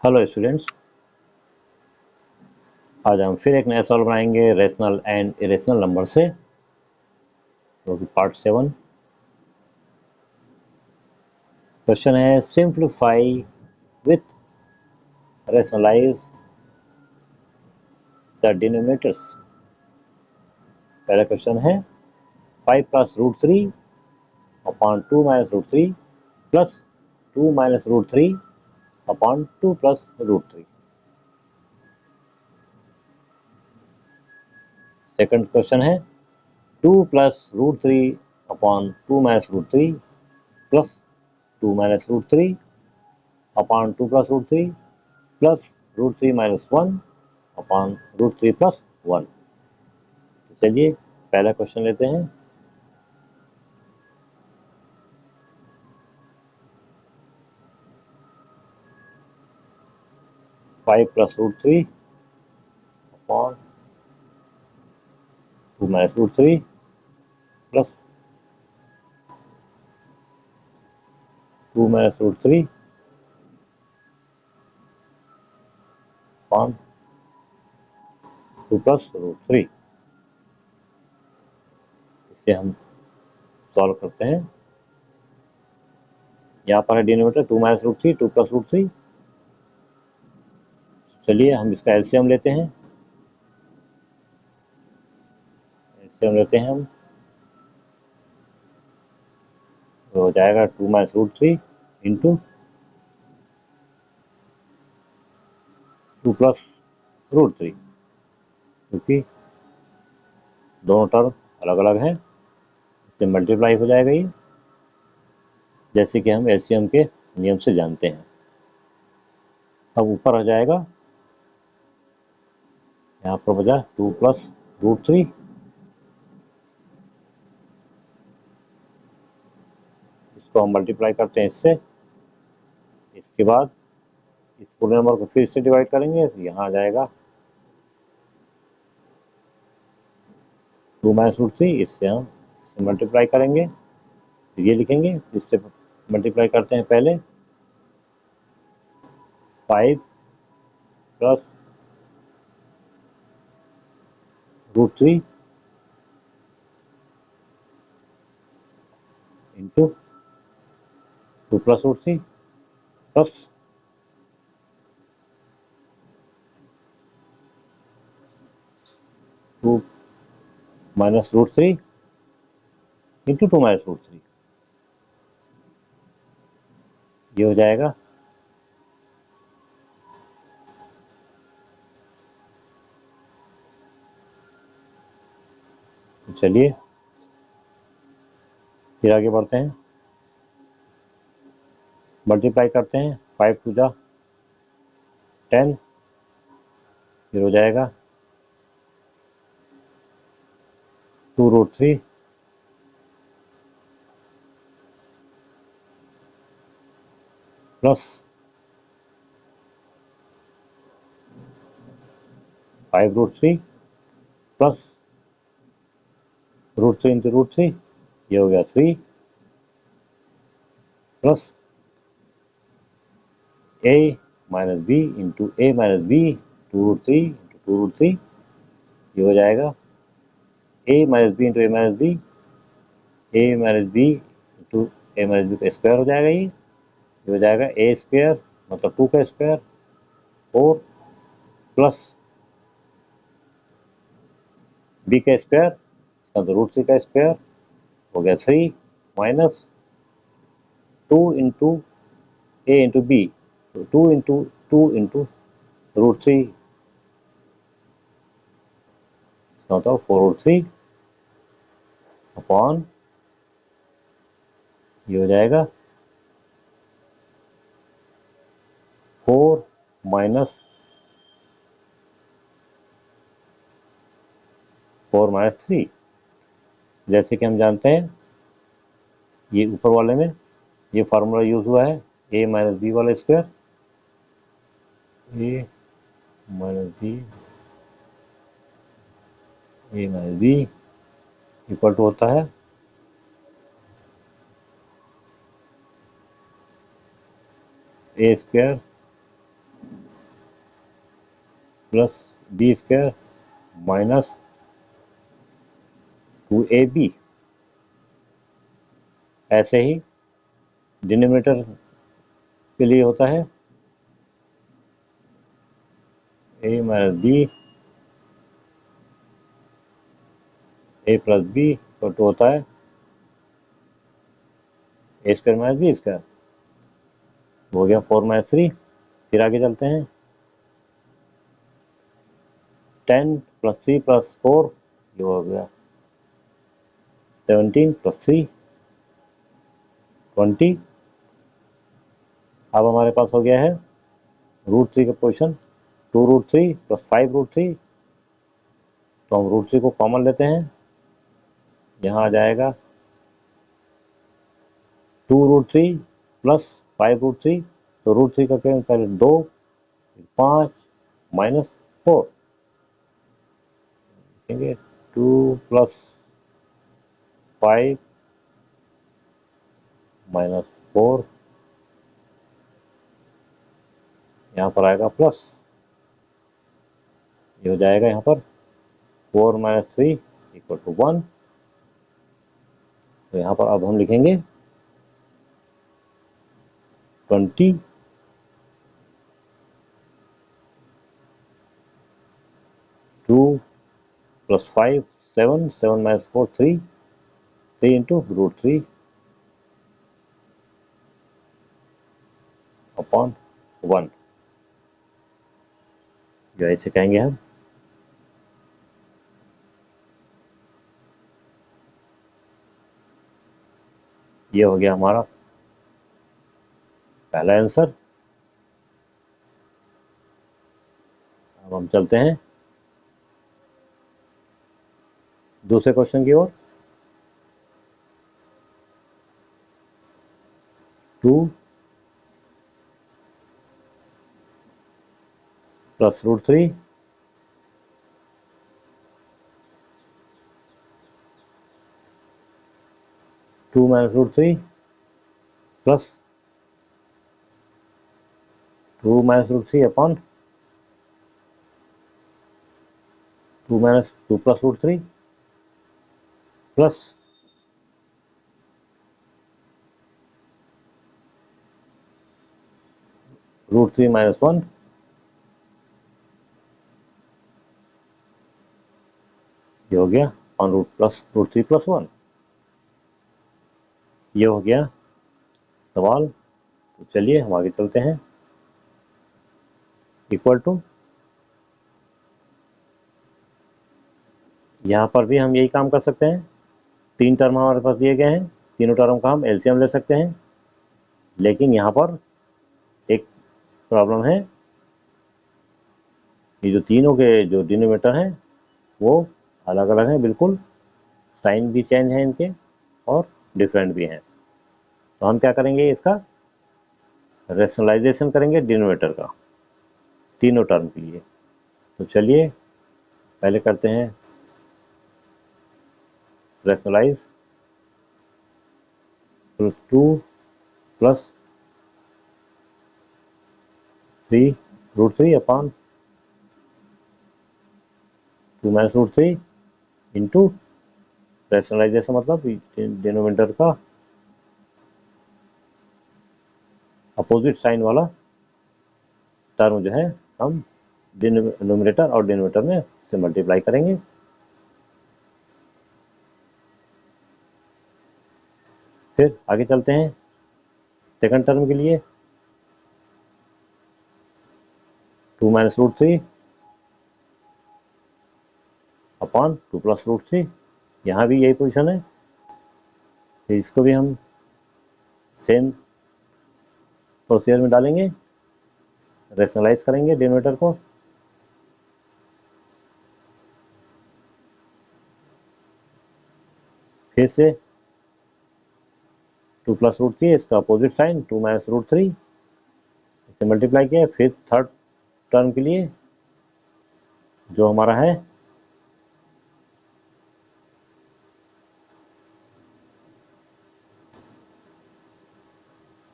Hello students, आज हम फिर एक नया सवाल बनाएंगे रेशनल एंड इरेशनल नंबर से, जो कि पार्ट 7। क्वेश्चन है simplify with rationalise the denominators. पहला क्वेश्चन है 5 plus root 3 upon 2 minus root 3 plus 2 minus root 3 upon 2 plus root 3। Second question है 2 plus root 3 upon 2 minus root 3 plus 2 minus root 3 upon 2 plus root 3 plus root 3 minus 1 upon root 3 plus 1। तो चलिए पहला question लेते हैं। Five plus root 3 upon 2 minus root 3 plus 2 minus root 3 upon 2 plus root 3। इसे हम solve करते हैं। यहाँ पर है denominator 2 minus root 3 2 plus root 3। चलिए हम इसका एलसीएम लेते हैं। एलसीएम लेते हैं हम, तो हो जाएगा 2 minus root 3 into 2 plus root 3, क्योंकि दोनों टर्म अलग अलग हैं, इससे मल्टीप्लाई हो जाएगा ये, जैसे कि हम एलसीएम के नियम से जानते हैं। अब ऊपर आ जाएगा, यहाँ पर बचा 2 प्लस रूट 3, इसको हम मल्टीप्लाई करते हैं इससे। इसके बाद इस पूरे नंबर को फिर से डिवाइड करेंगे, तो यहाँ आ जाएगा 2 माइनस रूट 3, इससे हम इससे मल्टीप्लाई करेंगे, तो ये लिखेंगे, इससे मल्टीप्लाई करते हैं पहले 5 plus root 3 into 2 plus root 3 plus 2 minus root 3 into 2 minus root 3। ये हो जाएगा तो चलिए फिर आगे बढ़ते हैं, मल्टीप्लाई करते हैं। 5 टू जा 10, फिर हो जाएगा 2 root 3 plus 5 root 3 plus root 3 into root 3, ये हो गया 3 plus a minus B into A minus B 2 root 3 into 2 root 3। ये हो जाएगा a minus B into A minus B, A minus B into A minus B का square हो जाएगा। ये हो जाएगा ए स्क्वायर मतलब 2 का स्क्वायर 4 प्लस बी का स्क्वायर, इसका तो रूट 3 का स्क्वायर हो गया 3 माइनस 2 इंटू ए इंटू बी, तो 2 इंटू रूट 3, इसका मतलब 4 रूट 3 अपॉन, ये हो जाएगा 4 माइनस 4 माइनस 3। जैसे कि हम जानते हैं ये ऊपर वाले में ये फार्मूला यूज हुआ है, ए माइनस बी वाला square, a minus B A minus b equal to होता है a square plus b square minus 2ab। ऐसे ही डिनोमिनेटर के लिए होता है a minus B a plus b तो होता है a square minus b square. हो गया 4 - 3। फिर आगे चलते हैं 10 + 3 + 4 ये हो गया 17 + 3 20। अब हमारे पास हो गया है √3 का पोजीशन 2√3 + 5√3। तो हम √3 को कॉमन लेते हैं, यहाँ आ जाएगा 2√3 + 5√3। तो √3 का क्या पहले 2 5 -4 लिखेंगे 2 + 5 -4 यहाँ पर आएगा प्लस, ये हो जाएगा यहाँ पर 4 - 3 = 1। तो यहाँ पर अब हम लिखेंगे 20 2 + 5 7 7 - 4 3 3 × √3 अपॉन 1। जो ऐसे कहेंगे हम। ये हो गया हमारा पहला आंसर। अब हम चलते हैं दूसरे क्वेश्चन की ओर। 2 + √3 2 - √3 प्लस 2 - √3 अपॉन 2 + √3 प्लस √3 - 1। ये हो गया ऑन रूट प्लस √3 + 1। ये हो गया सवाल। तो चलिए हम आगे चलते हैं। इक्वल टू, यहाँ पर भी हम यही काम कर सकते हैं। 3 टर्म हमारे पास दिए गए हैं, तीनों टर्म का हम एलसीएम ले सकते हैं। लेकिन यहाँ पर एक प्रॉब्लम है, ये जो तीनों के जो डिनोमिनेटर हैं वो अलग अलग हैं, बिल्कुल साइन भी चेंज है इनके और डिफरेंट भी हैं। तो हम क्या करेंगे, इसका रेशनलाइजेशन करेंगे डिनोमिनेटर का तीनों टर्म के लिए। तो चलिए पहले करते हैं रेशनलाइज। 2 + 3 √3 अपॉन 2 - √3 इंटू रेशनलाइजेशन मतलब डिनोमिनेटर का अपोजिट साइन वाला टर्म जो है हम डिनोमिनेटर और डिनोमिनेटर में से मल्टीप्लाई करेंगे। फिर आगे चलते हैं सेकंड टर्म के लिए। 2 - √3 अपॉन 2 + √3। यहाँ भी यही पोजीशन है, तो इसको भी हम सेम प्रोसीजर में डालेंगे, रेशनलाइज करेंगे डिनोमिनेटर को। फिर से 2 + √3 इसका अपोजिट साइन 2 - √3 इसे मल्टीप्लाई किया। फिर थर्ड टर्म के लिए जो हमारा है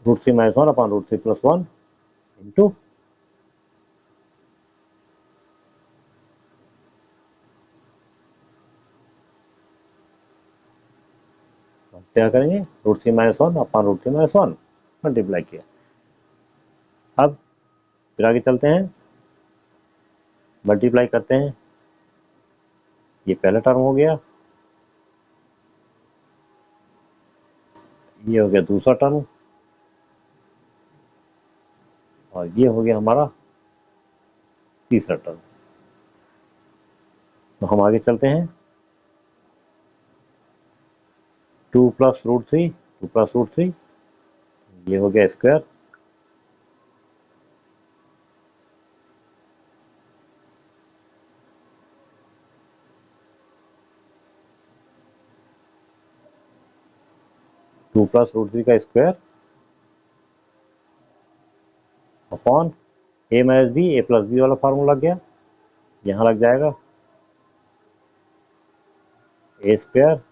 √3 - 1 अपॉन √3 + 1 इंटू क्या करेंगे, √3 - 1 अपॉन √3 - 1 मल्टीप्लाई किया। अब फिर आगे चलते हैं, मल्टीप्लाई करते हैं, ये पहला टर्म हो गया, ये हो गया दूसरा टर्म, और ये हो गया हमारा तीसरा टर्म। तो हम आगे चलते हैं, 2 + √3, 2 + √3, ये हो गया स्क्वायर, टू प्लस √3 का square upon a - b, a + b वाला फार्मूला लग गया, यहाँ लग जाएगा a² -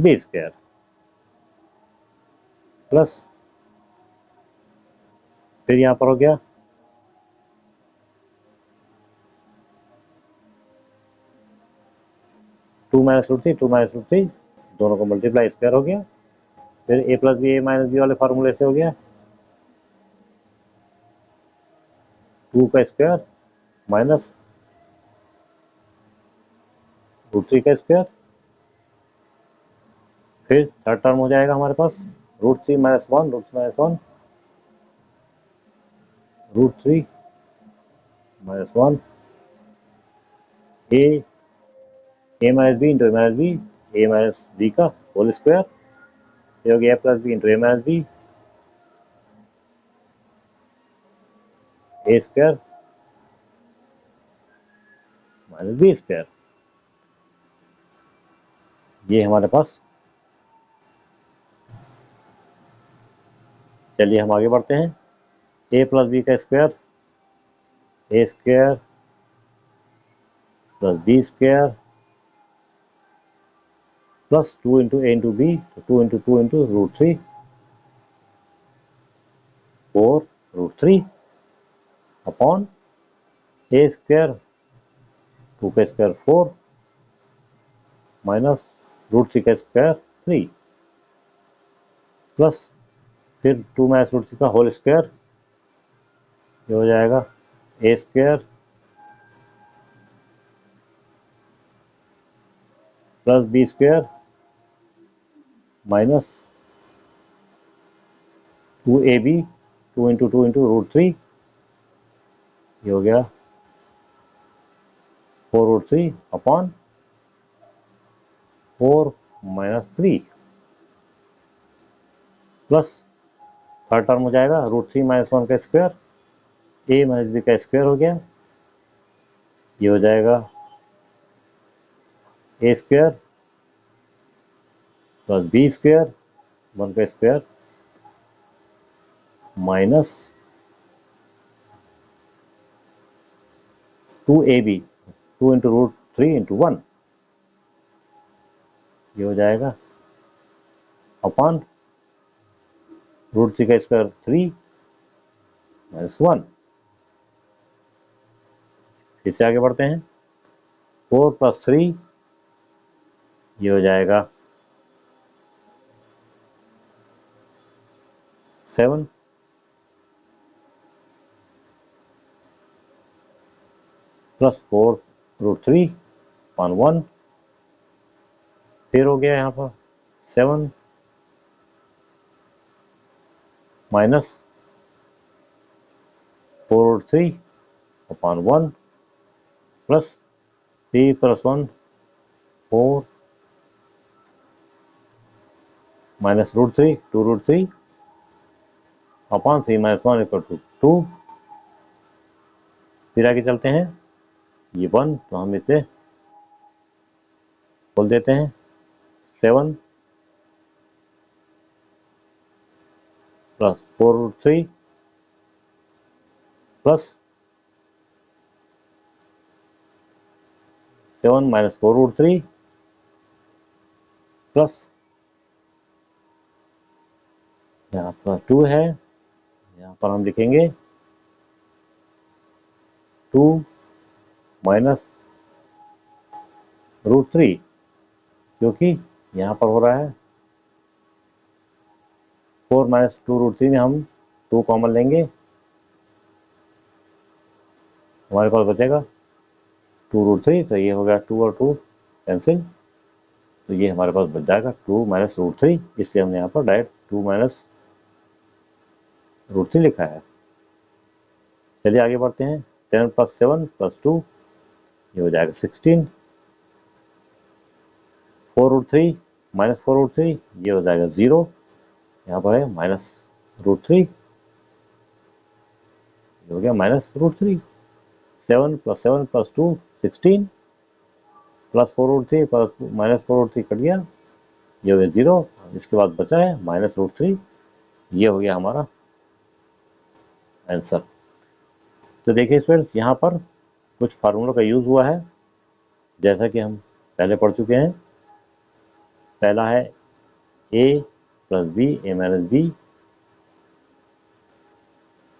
b² प्लस, फिर यहाँ पर हो गया 2 - √3, 2 - √3, दोनों को मल्टीप्लाई, स्क्वायर हो गया, फिर a + b, a - b वाले फार्मूले से हो गया 2 का स्क्वायर माइनस √3 का स्क्वायर, फिर थर्ड टर्म हो जाएगा हमारे पास √3 - 1, √3 - 1, √3 - 1, a - b into a - b, a - b का होल स्क्वायर, ये हो गया a + b into a - b, a² - b², ये हमारे पास। चलिए हम आगे बढ़ते हैं, a + b का square, a² + b² plus 2 into a into b, तो 2 इंटू 2 इंटू √3, 4 √3 अपॉन a², 2 का स्क्वायर 4 माइनस √3 का स्क्वायर 3 प्लस फिर 2 - √3 का होल स्क्वायर, ये हो जाएगा a² plus b² minus 2ab, 2 into 2 into √3, ये हो गया 4 √3 अपॉन 4 - 3 प्लस थर्ड टर्म हो जाएगा √3 - 1 का स्क्वायर, a - b का स्क्वायर हो गया, ये हो जाएगा a² प्लस b², 1 का square minus 2ab, 2 into √3 into 1, ये हो जाएगा अपॉन √3 का स्क्वायर 3 - 1। फिर से आगे बढ़ते हैं, 4 + 3, ये हो जाएगा 7 प्लस 4 √3 अपॉन 1, फिर हो गया यहाँ पर 7 minus 4 √3 upon 1 plus 3 + 1 4 minus √3 2 √3 upon 3 - 1 = 2। फिर आगे चलते हैं, ये 1 तो हम इसे खोल देते हैं, 7 प्लस 4 √3 प्लस 7 - 4 √3 प्लस यहाँ पर 2 है, यहाँ पर हम लिखेंगे 2 माइनस √3 क्योंकि यहाँ पर हो रहा है 4 माइनस 2√3 में हम 2 कॉमन लेंगे, हमारे पास बचेगा 2√3। तो ये हो गया 2 और 2 कैंसिल, तो ये हमारे पास बच जाएगा 2 माइनस √3। इससे हमने यहाँ पर डायरेक्ट 2 माइनस √3 लिखा है। चलिए आगे बढ़ते हैं। 7 + 7 + 2 ये हो जाएगा 16। 4√3 माइनस 4√3 ये हो जाएगा 0। यहाँ पर है माइनस √3, ये हो गया minus √3। 7 + 7 + 2 16 plus 4√3 plus minus 4√3 cut गया, ये हो गया 0। इसके बाद बचा है माइनस √3। ये हो गया हमारा आंसर। तो देखिए स्टूडेंट्स, यहाँ पर कुछ फार्मूलों का यूज हुआ है, जैसा कि हम पहले पढ़ चुके हैं। पहला है a + b a - b,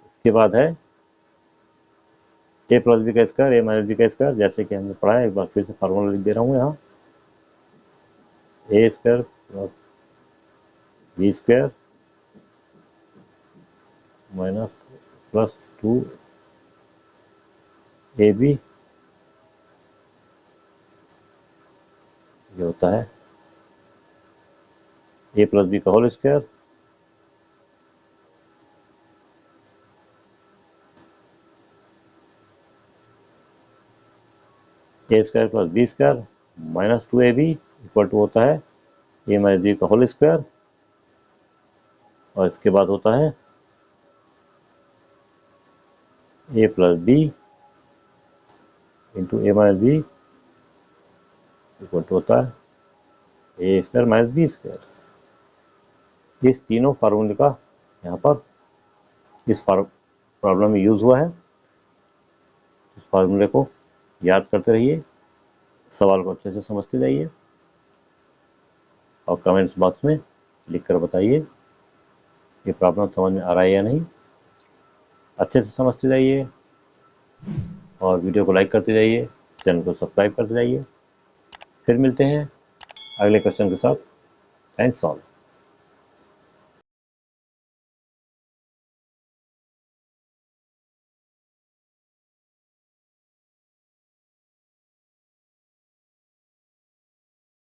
इसके बाद है a + b का स्क्वायर a - b का स्क्वायर, जैसे कि हमने पढ़ा है। एक बार फिर से फार्मूला लिख दे रहा हूँ यहाँ, a² + b² minus plus 2ab, ये होता है a + b का whole square, a² + b² minus 2ab equal to होता है a - b का होल स्क्वायर, और इसके बाद होता है a + b into a - b equal to होता है a² - b²। इस तीनों फार्मूले का यहाँ पर इस प्रॉब्लम में यूज हुआ है। इस फार्मूले को याद करते रहिए, सवाल को अच्छे से समझते जाइए, और कमेंट्स बॉक्स में लिखकर बताइए ये प्रॉब्लम समझ में आ रहा है या नहीं। अच्छे से समझते जाइए और वीडियो को लाइक करते जाइए, चैनल को सब्सक्राइब करते जाइए। फिर मिलते हैं अगले क्वेश्चन के साथ। Thanks all.